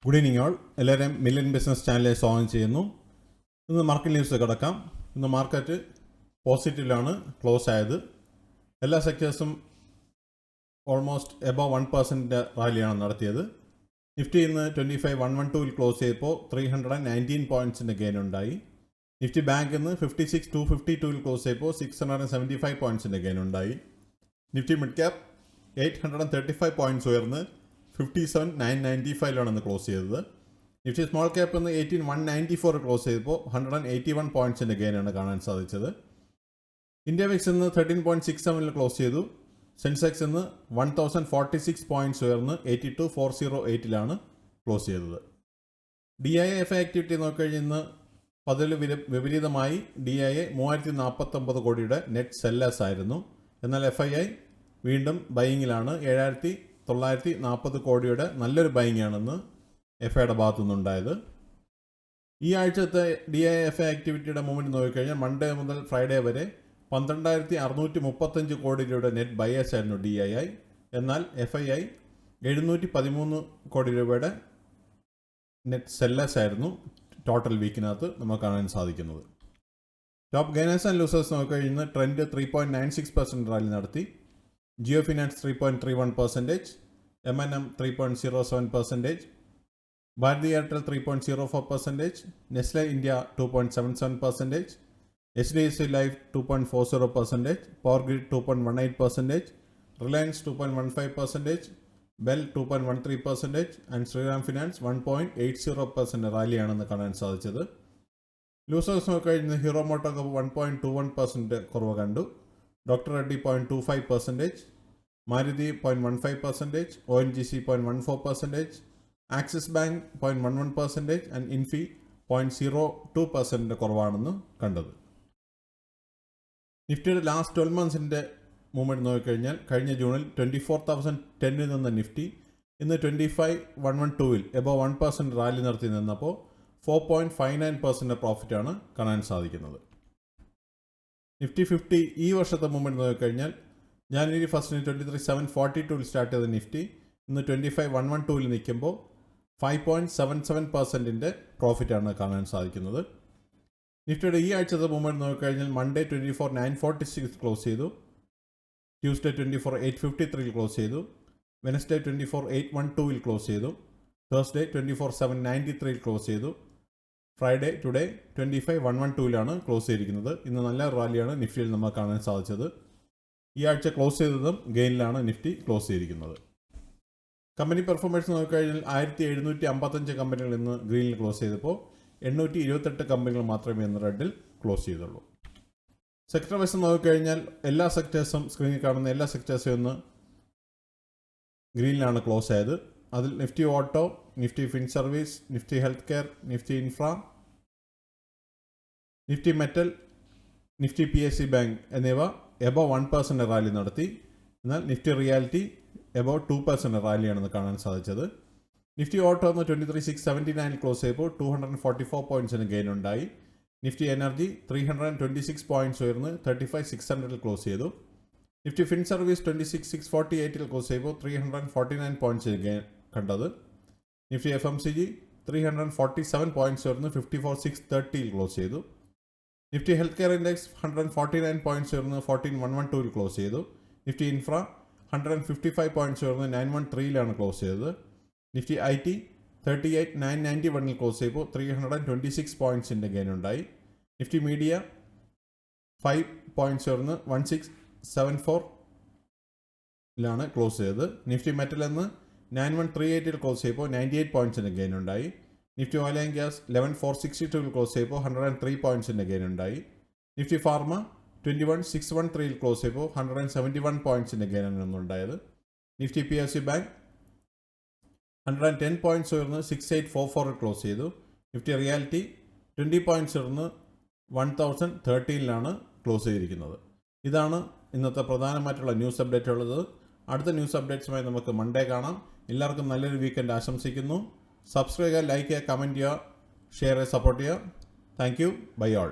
Good evening all. എല്ലാവരെയും million business ചാനലിൽ സ്വാഗതം ചെയ്യുന്നു. ഇന്ന് മാർക്കറ്റ് ന്യൂസ് കിടക്കാം. ഇന്ന് മാർക്കറ്റ് പോസിറ്റീവിലാണ് ക്ലോസ് ആയത്. എല്ലാ സെക്ടേഴ്സും ഓൾമോസ്റ്റ് എബവ് 1% റാലിയാണ് നടത്തിയത്. നിഫ്റ്റി ഇന്ന് 25,112 ക്ലോസ് ചെയ്തപ്പോൾ 319 പോയിൻറ്റ്സിൻ്റെ ഗെയിൻ ഉണ്ടായി. നിഫ്റ്റി ബാങ്ക് ഇന്ന് 56,252 ക്ലോസ് ചെയ്തപ്പോൾ 675 പോയിൻറ്റ്സിൻ്റെ ഗെയിൻ ഉണ്ടായി. നിഫ്റ്റി മിഡ് ക്യാപ് 835 പോയിൻറ്റ്സ് ഉയർന്ന് 57,995 ക്ലോസ് ചെയ്തത്. നിഫ്റ്റി സ്മോൾ ക്യാപ്പ് ഇന്ന് 18,194 ക്ലോസ് ചെയ്തപ്പോൾ 181 പോയിൻറ്റ്സിൻ്റെ ഗെയിനാണ് കാണാൻ സാധിച്ചത്. ഇന്ത്യ വിക്സ് ഇന്ന് 13.67 ക്ലോസ് ചെയ്തു. സെൻസെക്സ് ഇന്ന് 1,046 പോയിൻറ്റ്സ് ഉയർന്ന് 82,408 ക്ലോസ് ചെയ്തത്. DIA ആക്ടിവിറ്റി നോക്കിക്കഴിഞ്ഞാൽ ഇന്ന് പതില് വിപരീതമായി DIA 3,049 കോടിയുടെ നെറ്റ് സെല്ലേഴ്സ് ആയിരുന്നു. എന്നാൽ FII വീണ്ടും ബൈയിങ്ങിലാണ്. 7,940 കോടിയുടെ നല്ലൊരു ബൈയിങ് ആണെന്ന് FIയുടെ ഭാഗത്തു നിന്നുണ്ടായത്. ഈ ആഴ്ചത്തെ DIA ആക്ടിവിറ്റിയുടെ മൂവ്മെൻറ്റ് നോക്കിക്കഴിഞ്ഞാൽ മൺഡേ മുതൽ ഫ്രൈഡേ വരെ 12,635 കോടി രൂപയുടെ നെറ്റ് ബയേഴ്സ് ആയിരുന്നു DIA. എന്നാൽ FII 713 കോടി രൂപയുടെ നെറ്റ് സെല്ലേഴ്സ് ആയിരുന്നു ടോട്ടൽ വീക്കിനകത്ത് നമുക്ക് കാണാൻ സാധിക്കുന്നത്. ടോപ്പ് ഗെയിനേഴ്സ് ആൻഡ് ലൂസേഴ്സ് നോക്കിക്കഴിഞ്ഞാൽ ട്രെൻഡ് 3.96% റാലി നടത്തി. Jio Finance 3.31%, M&M 3.07%, Bharti Airtel 3.04%, Nestle India 2.77%, HDFC Life 2.40%, Power Grid 2.18%, Reliance 2.15%, BEL 2.13% and Shriram Finance 1.80% റാലിയാണെന്ന് കാണാൻ സാധിച്ചത്. ലൂസേഴ്സ് നോക്കിക്കഴിഞ്ഞാൽ ഹീറോ മോട്ടോകോപ്പ് 1.21% കുറവ് കണ്ടു. Doctor Reddy 0.25%, Maruti 0.15%, ONGC 0.14%, Axis Bank 0.11% and Infy 0.02% കുറവാണെന്ന് കണ്ടത്. നിഫ്റ്റിയുടെ ലാസ്റ്റ് 12 മന്ത്സിൻ്റെ മൂവ്മെൻറ്റ് നോക്കിക്കഴിഞ്ഞാൽ കഴിഞ്ഞ ജൂണിൽ 24,010 നിന്ന നിഫ്റ്റി ഇന്ന് 25,112 എബവ് 1% റാലി നടത്തി നിന്നപ്പോൾ 4.59% പ്രോഫിറ്റാണ് കാണാൻ സാധിക്കുന്നത്. നിഫ്റ്റി 50 ഈ വർഷത്തെ മൂവ്മെൻറ്റ് നോക്കിക്കഴിഞ്ഞാൽ ജാനുവരി 1 23,742 സ്റ്റാർട്ട് ചെയ്ത നിഫ്റ്റി ഇന്ന് 25,112 നിൽക്കുമ്പോൾ 5.77% പ്രോഫിറ്റാണ് കാണാൻ സാധിക്കുന്നത്. നിഫ്റ്റിയുടെ ഈ ആഴ്ചത്തെ മൂവ്മെൻറ്റ് നോക്കിക്കഴിഞ്ഞാൽ മൺഡേ 24,946 ക്ലോസ് ചെയ്തു. ട്യൂസ്ഡേ 24,853 ക്ലോസ് ചെയ്തു. വെനസ്ഡേ 24,812 ക്ലോസ് ചെയ്തു. തേഴ്സ്ഡേ 24,793 ക്ലോസ് ചെയ്തു. ഫ്രൈഡേ ടുഡേ 25,112 ക്ലോസ് ചെയ്തിരിക്കുന്നത്. ഇന്ന് നല്ല റാലിയാണ് നിഫ്റ്റിയിൽ നമുക്ക് കാണാൻ സാധിച്ചത്. ഈ ആഴ്ച ക്ലോസ് ചെയ്തതും ഗെയിനിലാണ് നിഫ്റ്റി ക്ലോസ് ചെയ്തിരിക്കുന്നത്. കമ്പനി പെർഫോമൻസ് നോക്കിക്കഴിഞ്ഞാൽ 1,755 കമ്പനികൾ ഇന്ന് ഗ്രീനിൽ ക്ലോസ് ചെയ്തപ്പോൾ 828 കമ്പനികൾ മാത്രമേ ഇന്ന് റെഡിൽ ക്ലോസ് ചെയ്തുള്ളൂ. സെക്ടർ വൈസ് നോക്കിക്കഴിഞ്ഞാൽ എല്ലാ സെക്ടേഴ്സും സ്ക്രീനിൽ കാണുന്ന എല്ലാ സെക്ടേഴ്സും ഇന്ന് ഗ്രീനിലാണ് ക്ലോസ് ആയത്. അതിൽ Nifty auto, Nifty fin service, Nifty health care, Nifty infra, Nifty metal, Nifty PSC bank എന്നിവ എബവ് 1% റാലി നടത്തി. എന്നാൽ നിഫ്റ്റി റിയാലിറ്റി എബവ് 2% റാലിയാണെന്ന് കാണാൻ സാധിച്ചത്. നിഫ്റ്റി ഓട്ടോ എന്ന് 23,679 ക്ലോസ് ചെയ്തപ്പോൾ 244 പോയിൻറ്റ്സിന് ഗെയിൻ ഉണ്ടായി. നിഫ്റ്റി എനർജി 326 പോയിൻറ്റ്സ് ഉയർന്ന് 35,600 ക്ലോസ് ചെയ്തു. നിഫ്റ്റി ഫിൻ സർവീസ് 26,648 ക്ലോസ് ചെയ്തപ്പോൾ 349 പോയിൻറ്റ്സിന് ഗെയിൻ കണ്ടത്. നിഫ്റ്റി FMCG 347 പോയിൻറ്റ്സ് ഉയർന്ന് 54,630 ക്ലോസ് ചെയ്തു. Nifty health care index 149 points ഉയർന്ന് 14,112 ക്ലോസ് ചെയ്തു. നിഫ്റ്റി ഇൻഫ്ര 155 പോയിൻറ്റ്സ് ഉയർന്ന് 913 ക്ലോസ് ചെയ്തത്. നിഫ്റ്റി IT 38,991 ക്ലോസ് ചെയ്തപ്പോൾ 326 പോയിൻറ്റ്സിൻ്റെ ഗെയിൻ ഉണ്ടായി. നിഫ്റ്റി മീഡിയ 5 പോയിൻറ്റ്സ് ഉയർന്ന് 1674 ക്ലോസ് ചെയ്തത്. നിഫ്റ്റി മെറ്റൽ എന്ന് 9138 ക്ലോസ് ചെയ്തപ്പോൾ 98 പോയിൻറ്റ്സിൻ്റെ ഗെയിൻ ഉണ്ടായി. Nifty oil and gas 11,462 close ചെയ്തപ്പോൾ 103 പോയിൻറ്റ്സിൻ്റെ ഗെയിൻ ഉണ്ടായി. നിഫ്റ്റി ഫാർമ 21,613 ക്ലോസ് ചെയ്തപ്പോൾ 171 പോയിൻറ്റ്സിൻ്റെ ഗെയിനാണ് ഉണ്ടായത്. നിഫ്റ്റി PSC ബാങ്ക് 110 പോയിൻറ്റ്സ് ഉയർന്ന് 6,844 ക്ലോസ് ചെയ്തു. നിഫ്റ്റി റിയാലിറ്റി 20 പോയിൻറ്റ്സ് ഉയർന്ന് 1,013 ക്ലോസ് ചെയ്തിരിക്കുന്നത്. ഇതാണ് ഇന്നത്തെ പ്രധാനമായിട്ടുള്ള ന്യൂസ് അപ്ഡേറ്റ് ഉള്ളത്. അടുത്ത ന്യൂസ് അപ്ഡേറ്റ്സുമായി നമുക്ക് മൺഡേ കാണാം. എല്ലാവർക്കും നല്ലൊരു വീക്കെൻഡ് ആശംസിക്കുന്നു. സബ്സ്ക്രൈബ് ചെയ്യുക, ലൈക്ക് ചെയ്യുക, കമൻറ്റ് ചെയ്യുക, ഷെയർ ചെയ്യുക, സപ്പോർട്ട് ചെയ്യുക. Thank you. Bye all.